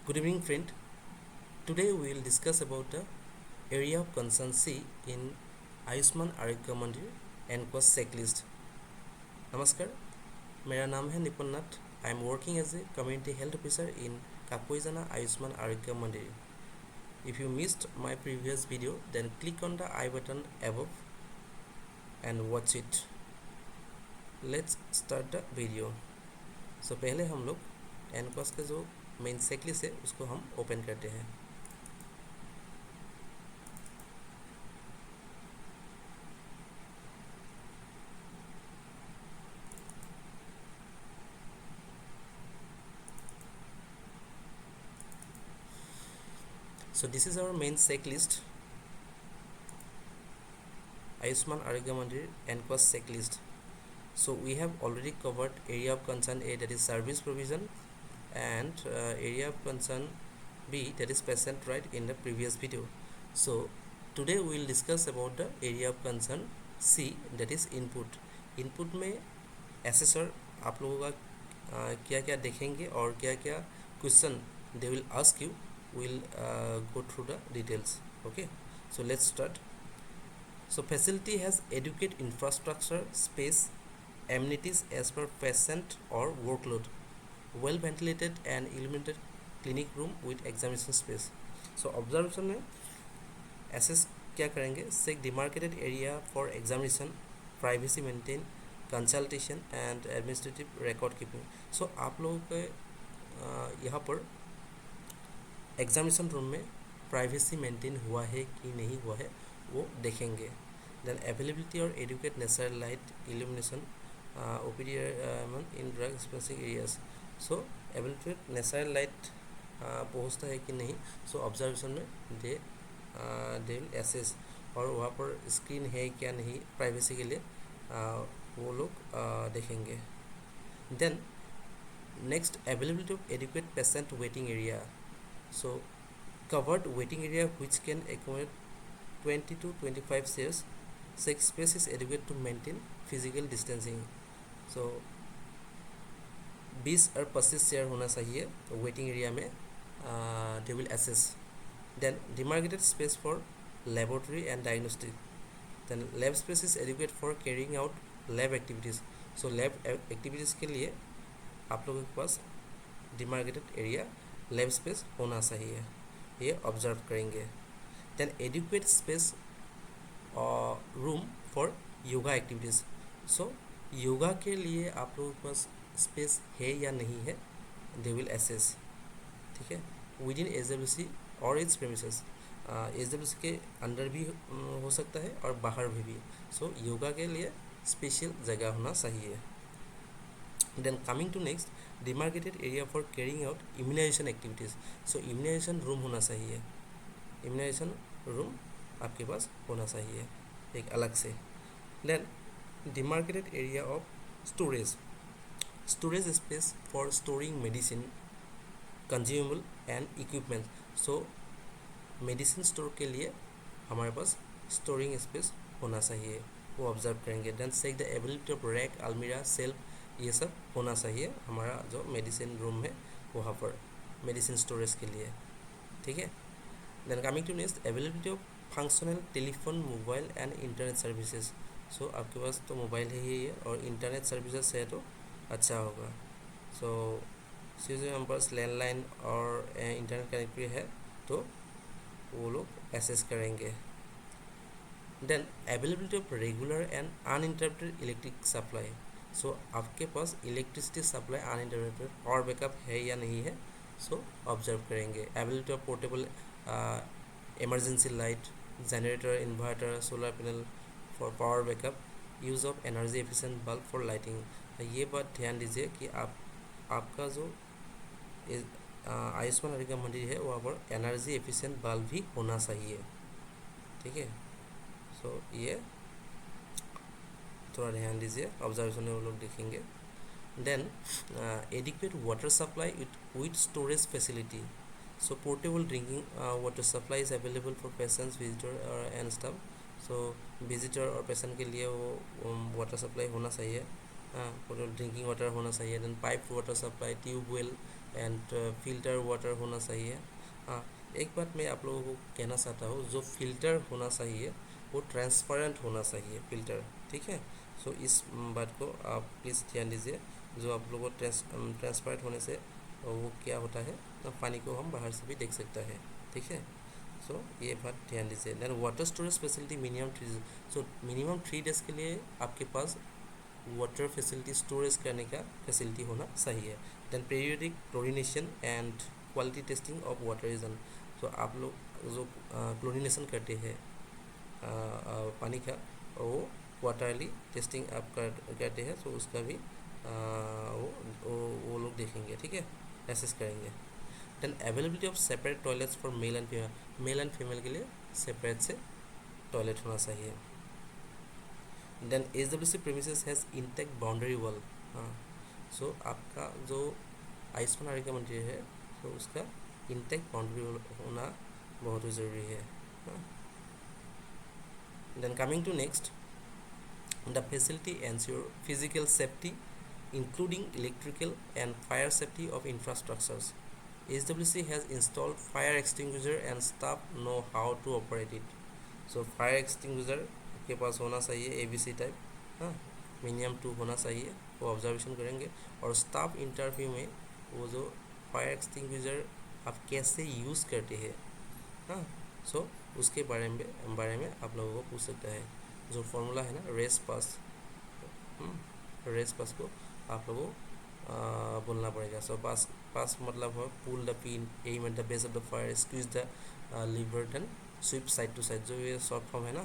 Good evening, friend. Today we will discuss about the area of concern C in Ayushman Arogya मंदिर NQAS checklist. नमस्कार, मेरा नाम है Nipun Nath. I am working as a community health officer in Kakoijana Ayushman Arogya Mandir. If you missed my previous video, then click on the I button above and watch it. Let's start the video. So पहले हम लोग NQAS का जो main checklist है उसको हम open करते हैं. So this is our main checklist, Ayushman Arogya Mandir NCOS checklist. So we have already covered area of concern A, that is service provision, and area of concern B, that is patient right, in the previous video. So today we will discuss about the area of concern C, that is input. Input में assessor आप लोगों का क्या क्या देखेंगे और क्या क्या question they will ask you. We'll go through the details. Okay, so let's start. So facility has adequate infrastructure, space, amenities as per patient or workload, well ventilated and illuminated clinic room with examination space. So observation में assess क्या करेंगे, check demarcated area for examination, privacy maintain, consultation and administrative record keeping. So आप लोगों के यहाँ पर examination room में privacy maintain हुआ है कि नहीं हुआ है वो देखेंगे. देन अवेलेबिलिटी और adequate natural light illumination OPD in drug dispensing areas. So availability natural light पहुँचता है कि नहीं, सो ऑब्जर्वेशन में दे विल एसेस. और वहाँ पर स्क्रीन है क्या नहीं प्राइवेसी के लिए वो लोग देखेंगे. Then next availability of adequate patient waiting area. So covered waiting area which can accommodate 20 to 25 chairs. Six space is adequate to maintain physical distancing. So 20 और 25 चेयर होना चाहिए वेटिंग एरिया में. they will assess. Then demarcated space for laboratory and diagnostic. Then lab space is adequate for carrying out lab activities. So lab activities के लिए आप लोगों के पास demarcated area लैब स्पेस होना चाहिए, ये ऑब्जर्व करेंगे. Then adequate space room for yoga activities. So yoga के लिए आप लोगों के पास स्पेस है या नहीं है, दे विल एसेस. ठीक है, विद इन एच और इट्स प्रेमिसेस. एच के अंदर भी हो सकता है और बाहर भी. सो योगा के लिए स्पेशल जगह होना चाहिए. Then coming to next, demarcated area for carrying out immunization activities. So immunization room होना चाहिए, immunization room आपके पास होना चाहिए एक अलग से. Then demarcated area of storage. Storage space for storing medicine, consumable and equipment. So medicine store के लिए हमारे पास storing space होना चाहिए, वो ऑब्जर्व करेंगे. Then check the availability of rack, almirah, shelf. ये सब होना चाहिए हमारा जो मेडिसिन रूम है वहाँ पर मेडिसिन स्टोरेज के लिए. ठीक है. Then coming to next, availability of functional telephone, mobile and internet services. So आपके पास तो मोबाइल है ही है और इंटरनेट सर्विसेज है तो अच्छा होगा. सो हमारे पास लैंडलाइन और इंटरनेट कनेक्टिविटी है तो वो लोग एसेस करेंगे. Then availability of regular and uninterrupted electric supply. So आपके पास electricity supply uninterrupted power backup है या नहीं है, सो ऑब्जर्व करेंगे. Availability of portable emergency light, generator, inverter, solar panel for power backup, use of energy efficient bulb for lighting. ये बात ध्यान दीजिए कि आपका जो आयुष्मान आरोग्य मंदिर है वहाँ पर एनर्जी एफिशिएंट बल्ब भी होना चाहिए. ठीक है, सो ये थोड़ा ध्यान दीजिए, ऑब्जर्वेशन में वो लोग देखेंगे. Then adequate water supply with storage facility. So portable drinking water supply is available for patients, visitor and staff. So visitor और पेशेंट के लिए वो वाटर सप्लाई होना चाहिए. ड्रिंकिंग वाटर होना चाहिए। Then pipe water supply, tubewell and filter water होना चाहिए। हाँ, एक बात मैं आप लोगों को कहना चाहता हूँ, जो फिल्टर होना चाहिए वो ट्रांसपेरेंट होना चाहिए फिल्टर, ठीक है। सो इस बात को आप प्लीज़ ध्यान दीजिए। जो आप लोगों को ट्रांसपेरेंट होने से वो क्या होता है, तो पानी को हम बाहर से भी देख सकता है, ठीक है। सो ये बात ध्यान दीजिए। Then water storage facility minimum 3 so minimum 3 days के लिए आपके पास वाटर फैसिलिटी स्टोरेज करने का फैसिलिटी होना चाहिए। Then periodic chlorination and quality testing of water is on. तो आप लोग जो क्लोरिनेशन करते हैं पानी का, वो क्वार्टरली टेस्टिंग आप करते हैं, तो उसका भी वो लोग देखेंगे, ठीक है, एसेस करेंगे। Then availability of separate toilets for male and female के लिए सेपरेट से टॉयलेट होना चाहिए। Then HWC premises has intact boundary wall. हाँ, सो आपका जो आयुष्मान आरोग्य मंदिर है, तो उसका इंटैक्ट बाउंड्री वॉल होना बहुत ही ज़रूरी है। Then coming to next, the facility ensure physical safety including electrical and fire safety of infrastructures. HWC has installed fire extinguisher and staff know how to operate it. So fire extinguisher के पास होना चाहिए ABC type, हाँ, minimum 2 होना चाहिए, वो observation करेंगे। और staff interview में वो जो फायर एक्सटिंग्विशर आप कैसे यूज़ करते हैं, हाँ, सो उसके बारे में आप लोगों को पूछ सकता है। जो फॉर्मूला है ना, रेस पास को आप लोगों बोलना पड़ेगा। सो पास मतलब है pull the pin, aim at the base of the fire, squeeze the lever, then sweep side to side. जो ये शॉर्ट फॉर्म है ना,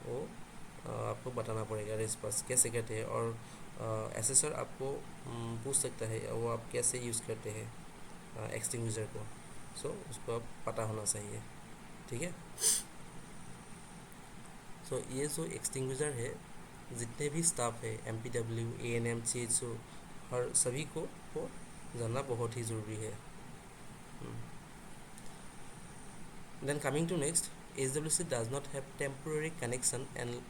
वो आपको बताना पड़ेगा रेस पास कैसे करते हैं। और एसेसर आपको पूछ सकता है वो आप कैसे यूज़ करते हैं एक्सटिंग्विशर को, सो उसको आप पता होना चाहिए, ठीक है। सो ये जो एक्सटिंग्विशर है, जितने भी स्टाफ है MPW, ANM, CHO, हर सभी को जानना बहुत ही ज़रूरी है। Then coming to next, HWC does not have temporary connection and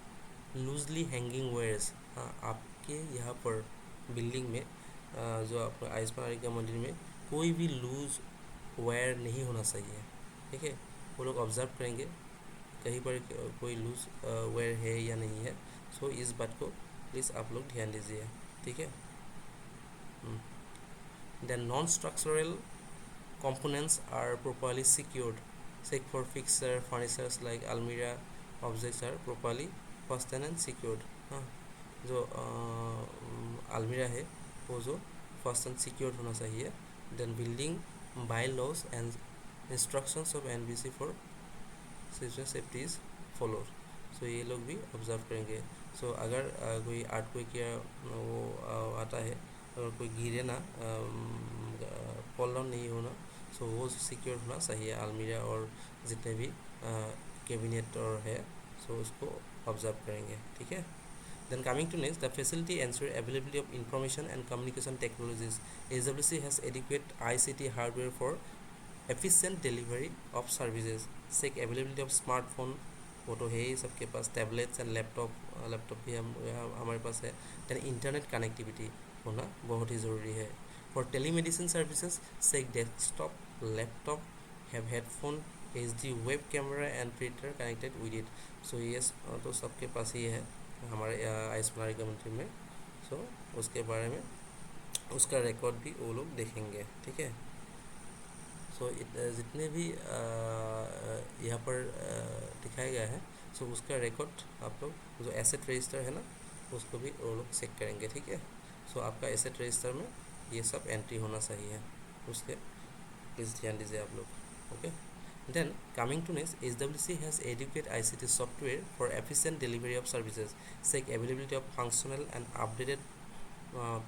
loosely hanging wires. हाँ, आपके यहाँ पर बिल्डिंग में जो आपका आयुष्मान आरोग्य मंदिर में कोई भी लूज वायर नहीं होना चाहिए, ठीक है। वो लोग ऑब्जर्व करेंगे कहीं पर कोई लूज वायर है या नहीं है। सो इस बात को प्लीज़ आप लोग ध्यान दीजिए, ठीक है। Then non structural components are properly secured. Check for fixture furnitures like almirah objects are properly fastened and secured. हाँ, जो अलमीरा है वो जो फर्स्ट एंड सिक्योर्ड होना चाहिए। Then building by laws and instructions of NBC for safety is followed. So ये लोग भी ऑब्जर्व करेंगे। सो अगर कोई आर्टक्वेक या वो आता है, अगर कोई गिरे ना, फॉल डाउन नहीं होना, सो वो सिक्योर होना चाहिए अलमीरा और जितने भी कैबिनेट और है, सो उसको ऑब्जर्व करेंगे, ठीक है। Then coming to next, the facility ensure availability of information and communication technologies. HWC has adequate ICT hardware for efficient delivery of services. Check availability of smartphone, वो तो है ही सबके पास, टैबलेट्स एंड लैपटॉप भी हमारे पास है। देन इंटरनेट कनेक्टिविटी होना बहुत ही ज़रूरी है। For telemedicine services, check desktop, laptop have headphone, HD web camera and printer connected with it. So ये तो सबके पास ही है हमारे आयुष्मान आरोग्य मंदिर में। सो उसके बारे में उसका रिकॉर्ड भी वो लोग देखेंगे, ठीक है। सो जितने भी यहाँ पर दिखाया गया है, सो उसका रिकॉर्ड आप लोग जो एसेट रजिस्टर है ना, उसको भी वो लोग चेक करेंगे, ठीक है। सो आपका एसेट रजिस्टर में ये सब एंट्री होना चाहिए, उसके प्लीज़ ध्यान दीजिए आप लोग, okay. Then coming to next, HWC has adequate ICT software for efficient delivery of services. Check availability of functional and updated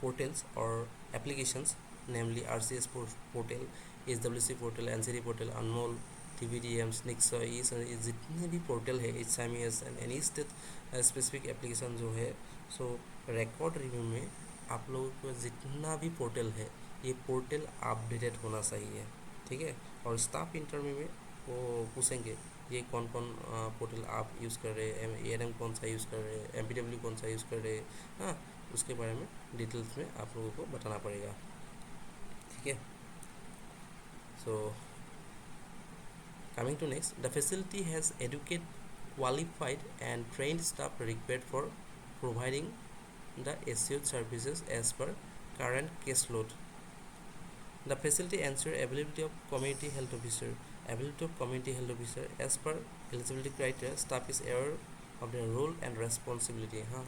portals or applications, namely RCS portal, HWC portal, NCD portal, Anmol, TVDM, Nixa, ये जितने भी portal है, HMES and any state specific application जो है, सो record review में आप लोगों को जितना भी पोर्टल है, ये पोर्टल अपडेटेड होना चाहिए, ठीक है। और स्टाफ इंटरव्यू में वो पूछेंगे ये कौन कौन पोर्टल आप यूज़ कर रहे हैं, ANM कौन सा यूज़ कर रहे हैं, MPW कौन सा यूज़ कर रहे हैं, हाँ, उसके बारे में डिटेल्स में आप लोगों को बताना पड़ेगा, ठीक है। सो coming to next, the facility has educated, qualified and trained staff required for providing the assured services as per current caseload. The facility ensures availability of community health officer. Availability of community health officer as per eligibility criteria. Staff is aware of their role and responsibility. हाँ,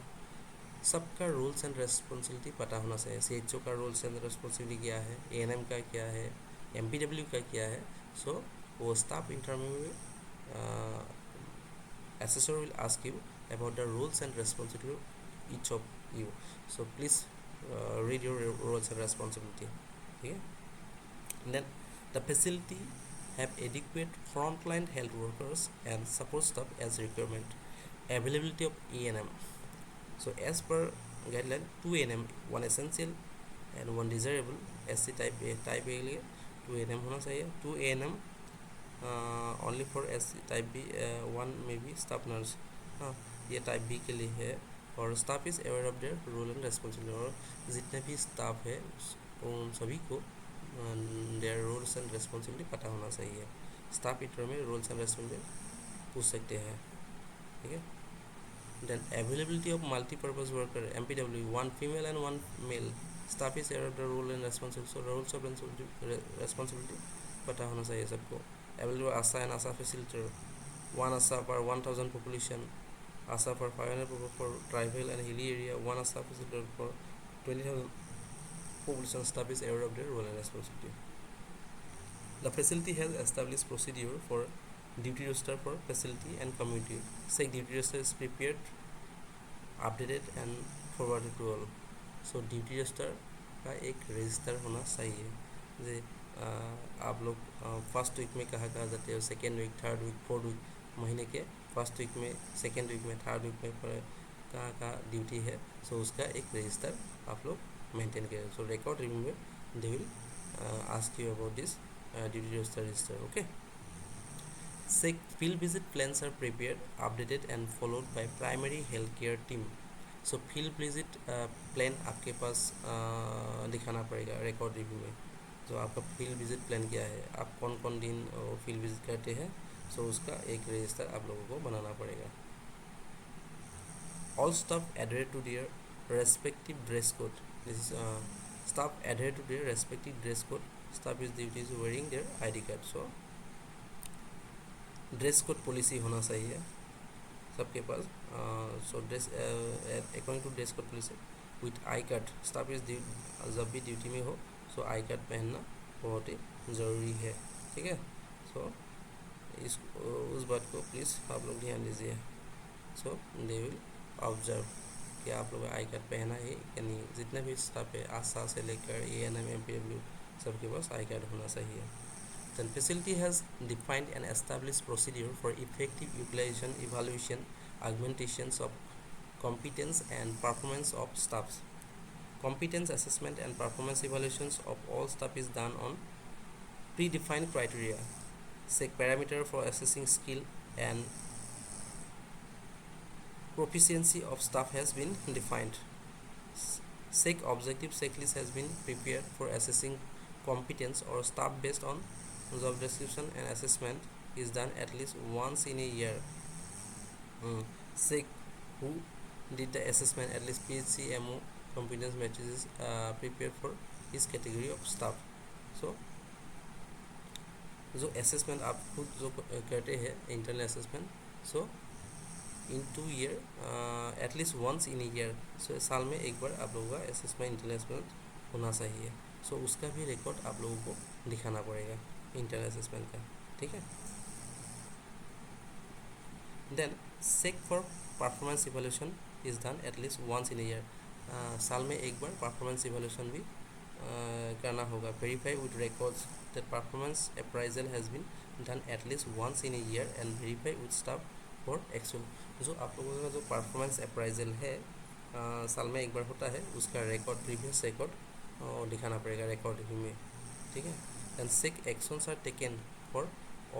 सबका rules and responsibility पता होना चाहिए। CHO का rules and responsibility क्या है, ANM का क्या है, MPW का क्या है। सो वो स्टाफ इंटरव्यू में assessor will ask you about the rules and responsibility of each of you. So please read your roles and responsibility. Okay. And then the facility have adequate frontline health workers and support staff as requirement. Availability of ANM. So as per guideline, 2 ANM, 1 essential and 1 desirable. SC type A, type A लिए 2 ANM होना चाहिए। 2 ANM only for SC type B, 1 may be staff nurse। हाँ, ये type B के लिए है। और staff is aware of their role and responsibility। और जितने भी staff है उन सभी को their roles and responsibility पता होना चाहिए। staff इंटरव्यू में roles and responsibility पूछ सकते हैं, ठीक है। Then availability of multi-purpose worker, MPW, 1 female and 1 male. Staff is aware of the role and responsibility. So roles of responsibility पता होना चाहिए सबको। Available ASA and ASA facilitator, 1 ASA per 1000 population, ASA for 500 people for tribal and hilly area, 1 ASA facilitator for 20,000 population. Staff is aware of their role and responsibility. The facility has established procedure for duty roster for facility and community. SEC duty roster is prepared, updated and forwarded to all. So duty roster का एक register होना चाहिए। जे आप लोग first week में कहाँ कहाँ जाते हो, second week, third week, fourth week, महीने के फर्स्ट वीक में, सेकेंड वीक में, थर्ड वीक में कहाँ कहाँ ड्यूटी है। सो उसका एक रजिस्टर आप लोग मेंटेन करें। सो रिकॉर्ड रिव्यू में they will ask you about this duty roster register. Okay. SEC field visit plans are prepared, updated and followed by primary healthcare team. So field visit plan आपके पास दिखाना पड़ेगा record review में। तो आपका field visit plan क्या है, आप कौन कौन दिन फील्ड विजिट करते हैं, सो उसका एक रजिस्टर आप लोगों को बनाना पड़ेगा। All staff adhere to their respective dress code. This is staff adhere to their respective dress code. Staff is duty is wearing their ID card. So dress code policy होना चाहिए सबके पास। So dress according to dress code policy with I card. Staff is जब भी duty में हो सो I card पहनना बहुत ही ज़रूरी है, ठीक है। सो इस उस बात को प्लीज़ आप लोग ध्यान दीजिए। सो दे विल ऑब्जर्व कि आप लोग आई कार्ड पहना है या नहीं। जितने भी स्टाफ है आशा से लेकर ANM MPW सबके पास आई कार्ड होना चाहिए। Then facility has defined and established procedure for effective utilization, evaluation, augmentations of competence and performance of staffs. Competence assessment and performance evaluations of all staff is done on predefined criteria. SEC parameter for assessing skill and proficiency of staff has been defined. SEC objective checklist has been prepared for assessing competence or staff based on job description and assessment is done at least once in a year. SEC who did the assessment at least PHCMO competence matrices prepared for each category of staff. So जो assessment आप खुद जो करते हैं internal assessment, so in 2 year at least once in a year, so साल में एक बार आप लोगों का assessment internal assessment होना चाहिए। so उसका भी रिकॉर्ड आप लोगों को दिखाना पड़ेगा इंटरनल असेसमेंट का, ठीक है। Then SEC for performance evaluation is done at least once in a year. साल में एक बार परफॉर्मेंस इवैल्यूएशन भी करना होगा। Verify with records that performance appraisal has been done at least once in a year and verify with staff for actual. जो आप लोगों का जो परफॉर्मेंस अप्राइजल है साल में एक बार होता है, उसका रिकॉर्ड, प्रीवियस रिकॉर्ड दिखाना पड़ेगा रिकॉर्ड रिव्यू में, ठीक है। And SEC actions are taken for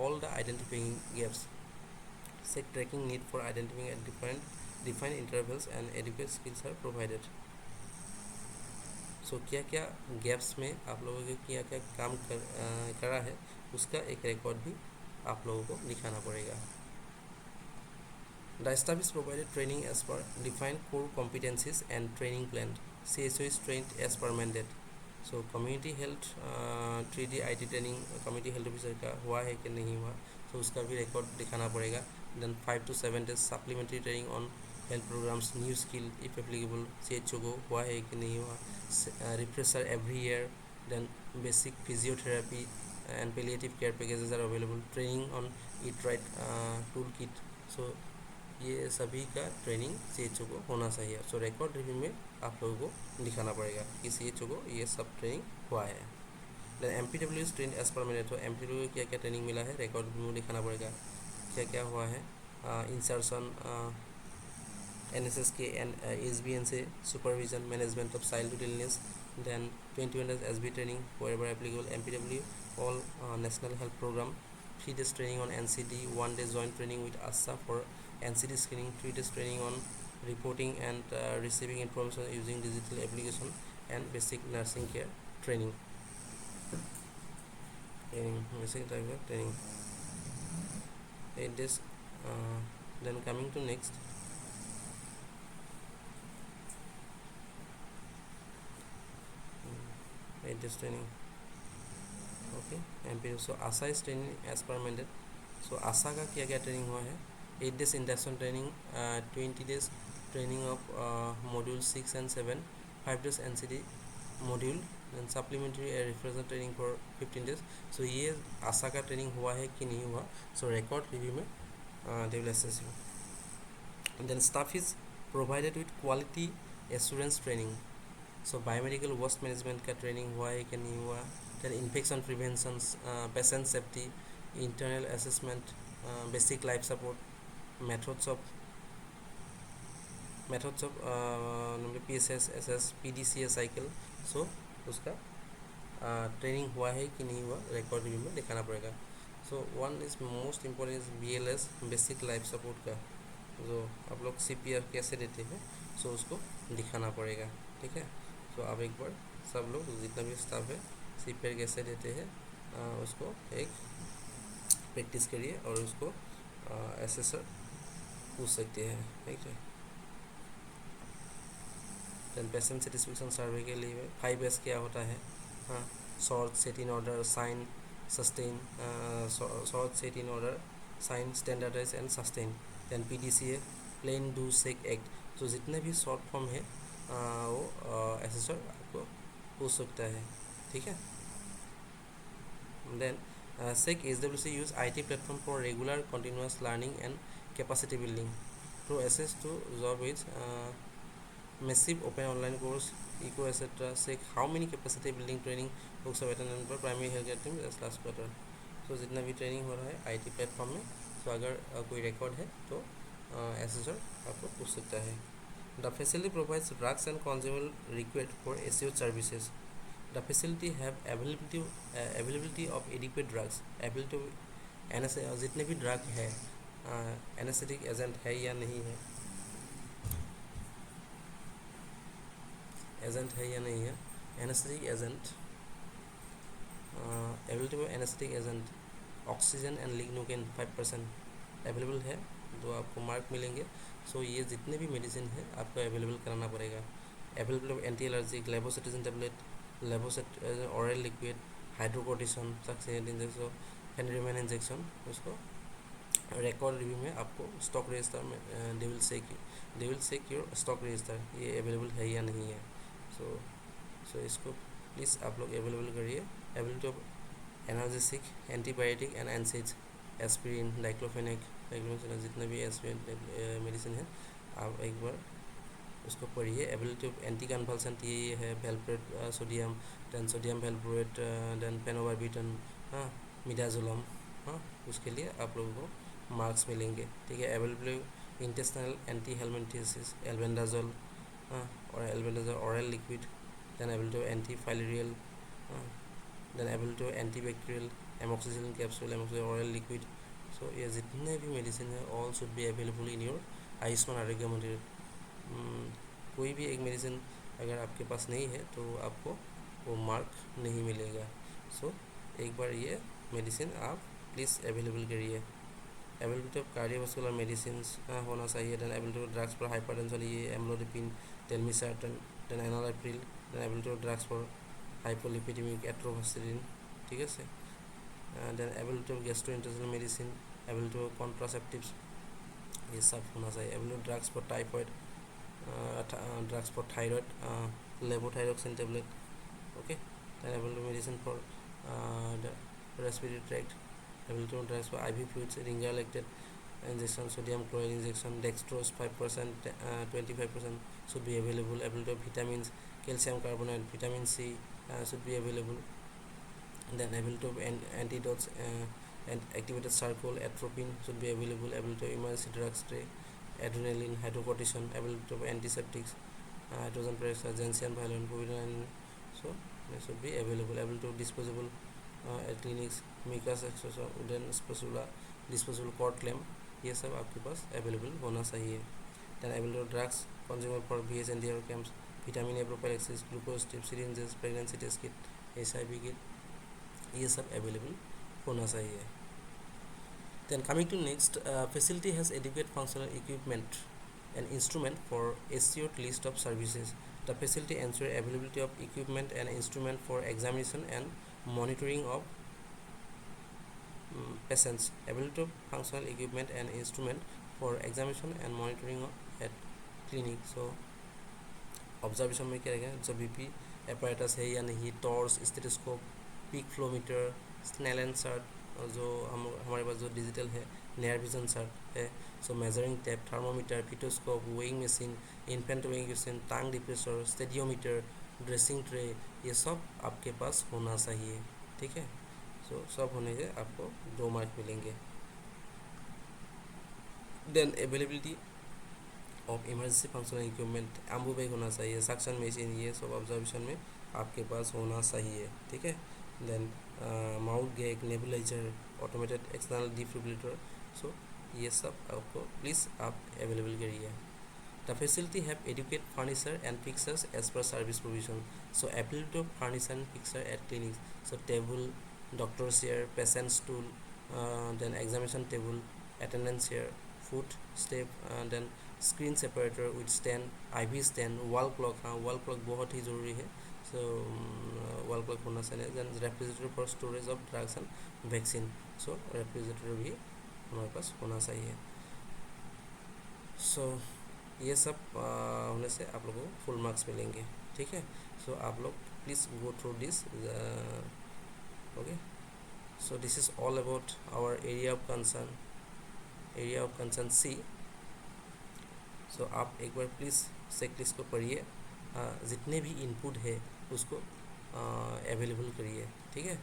all the identifying gaps. SEC tracking need for identifying at defined intervals and adequate skills are provided. सो क्या क्या गैप्स में आप लोगों के क्या क्या काम करा है उसका एक रिकॉर्ड भी आप लोगों को दिखाना पड़ेगा। The staff is provided training as per defined core competencies and training plan. CSO is trained as per mandate. So community health 3D IT training community health officer का हुआ है कि नहीं हुआ, तो उसका भी रिकॉर्ड दिखाना पड़ेगा। Then 5 to 7 days supplementary training on health programs new skill if applicable, CHO को हुआ है कि नहीं हुआ। Refresher every year. Then basic physiotherapy and palliative care packages are available. Training on eat right tool kit. So ये सभी का training CHO को होना चाहिए। सो रिकॉर्ड रिव्यू में आप लोगों को दिखाना पड़ेगा कि CHO को ये सब ट्रेनिंग हुआ है। Then MPW is train as per मैंने, तो MPW को क्या क्या ट्रेनिंग मिला है रिकॉर्ड रिव्यू में दिखाना पड़ेगा, क्या क्या हुआ है। इंसर्शन NSS के एंड SBN से supervision management of childhood illness. Then 21 days SB training wherever applicable। MPW all national health program। 3 days training on NCD, 1 day joint training with ASHA for NCD screening, 3 days training on reporting and receiving information using digital application and basic nursing care training, basic type of training, 8 days। Then coming to next, training, okay MPW। So ASHA is training as per mandate. So ASHA का क्या क्या training हुआ है, 8 days induction training, 20 days training of module 6 and 7, 5 days NCD module, then supplementary refresher training for 15 days। So ये आशा का training हुआ है कि नहीं हुआ, सो रिकॉर्ड रिव्यू में they will assess you. Then staff is provided with quality assurance training. So biomedical waste management का training हुआ है कि नहीं हुआ। Then infection prevention, patient safety, internal assessment, basic life support, methods of PSS SS PDCA cycle. So उसका training हुआ है कि नहीं हुआ रिकॉर्ड रिव्यू में दिखाना पड़ेगा। So one is most important is BLS basic life support का, जो आप लोग CPR कैसे देते हैं, सो उसको दिखाना पड़ेगा, ठीक है। तो आप एक बार सब लोग जितना भी स्टाफ है CPR कैसे देते हैं उसको एक प्रैक्टिस करिए और उसको एसेसर पूछ सकते हैं, ठीक है। देन पेशेंट सेटिस्फेक्शन सर्वे के लिए 5S क्या होता है, हाँ, sort set in order shine sustain, sort set in order shine standardize and sustain. Then PDCA plan do check act. तो जितने भी शॉर्ट फॉर्म है वो एसेसर आपको पूछ सकता है, ठीक है। Then SEC SWC use IT platform for regular continuous learning and capacity building to access to job with massive open online course eco etc। SEC how many capacity building training books of attendance पर primary health care team last quarter। तो जितना भी training हो रहा है IT platform में, तो अगर कोई रिकॉर्ड है तो एसेसर आपको पूछ सकता है। The facility provides drugs and consumables required for ACO services। The facility have availability of adequate drugs, ability to जितने भी ड्रग है एनेस्थेटिक एजेंट है या नहीं है, एजेंट है या नहीं है, anaesthetic agent ability of anaesthetic agent oxygen and lignocaine 5% available है, तो आपको मार्क मिलेंगे। सो ये जितने भी मेडिसिन है आपको अवेलेबल कराना पड़ेगा। Available of anti allergic, levocetirizine tablet, oral liquid, hydrocortisone, succinate injection, pheniramine injection, उसको रिकॉर्ड रिव्यू में आपको स्टॉक रजिस्टर में they will check your stock register ये अवेलेबल है या नहीं है। सो इसको प्लीज़ आप लोग अवेलेबल करिए। Ability of analgesic, antibiotic and NSAIDs, aspirin, diclofenac, जितने भी एस्पिरिन मेडिसिन है आप एक बार उसको पढ़िए। एबिलिटी ऑफ एंटी कन्वल्सेंट ये है valproate sodium, then sodium valproate, then phenobarbitone, हाँ, मिडाजोलम, हाँ, उसके लिए आप लोगों को मार्क्स मिलेंगे, ठीक है। Available intestinal anti helminthiasis, albendazole, हाँ, और albendazole oral liquid, then ability of anti filarial, then ability of anti bacterial, amoxicillin capsule, amoxicillin oral liquid. So ये जितने भी मेडिसिन है all should be available in your Ayushman Arogya Mandir. कोई भी एक medicine अगर आपके पास नहीं है तो आपको वो मार्क नहीं मिलेगा। सो एक बार ये मेडिसिन आप प्लीज़ अवेलेबल करिए। एबिलिटी ऑफ कार्डियोवास्कुलर मेडिसिन होना चाहिए। Then ability of drugs for hypertension, ये amlodipine, telmisartan, then enalapril, then ability of drugs for hypolipidemic atorvastatin, ठीक আছে। Then ability of gastrointestinal medicine, ability of contraceptives, ये सब होना चाहिए। Ability of drugs for typhoid, drugs for thyroid, levothyroxine tablet, okay. Then ability medicine for the respiratory tract, ability to drugs for IV fluids, ringer lactate injection, sodium chloride injection, dextrose 5%, 25% should be available. Ability of vitamins, calcium carbonate, vitamin C should be available. Then ability of antidotes and activated charcoal, atropine should be available. Ability of emergency drugs tray, adrenaline, hydrocortisone, ability of antiseptics, hydrogen peroxide, gentian, violin, povidone, so they should be available. Ability of disposable at clinics, mucus एक्सोसा, wooden spatula, disposable cord clamp, ये सब आपके पास available होना चाहिए। Then ability of drugs consumer for VS and DR camps, vitamin A prophylaxis, glucose tip, syringes, pregnancy test kit, HIV kit, ये सब available होना चाहिए। Then coming to next, facility has adequate functional equipment and instrument for assured list of services. The facility ensure availability of equipment and instrument for examination and monitoring of patients. Availability of functional equipment and instrument for examination and monitoring of at clinic. So observation में क्या रहेगा, जो BP apparatus है या नहीं, torch, stethoscope, peak flowmeter, Snellen chart, जो हमारे पास जो डिजिटल है, नियर विजन चार्ट है, so measuring tape, thermometer, fetoscope, weighing machine, infant weighing machine, tongue depressor, stadiometer, dressing tray, ये सब आपके पास होना चाहिए, ठीक है। सो सब होने से आपको 2 मार्क मिलेंगे। Then availability of emergency functional equipment, Ambu bag होना चाहिए, सक्शन मशीन, ये सब ऑब्जर्वेशन में आपके पास होना चाहिए, ठीक है। Then mouth gag, nebulizer, automated external defibrillator, so ये सब आपको प्लीज़ आप अवेलेबल करिए। The facility have adequate furniture and fixtures as per service provision, so availability of furniture and fixture at clinic, so table, doctor chair, patient stool, then examination table, attendance chair, foot step, then screen separator with stand, IV stand, wall clock, हाँ wall clock बहुत ही ज़रूरी है, so wall clock होना चाहिए। Then refrigerator for storage of drugs and vaccine, so refrigerator भी हमारे पास होना चाहिए। सो ये सब होने से आप लोगों को फुल मार्क्स मिलेंगे, ठीक है। सो आप लोग please go through this, okay. So this is all about our area of concern C. So आप एक बार प्लीज़ चेकलिस्ट को पढ़िए, जितने भी इनपुट है उसको अवेलेबल करिए, ठीक है।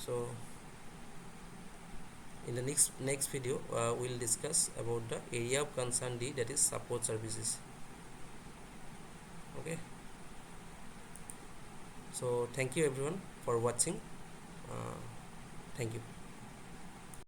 सो in the next video we'll discuss about the area of concern D, that is support services, okay. So thank you everyone for watching, thank you.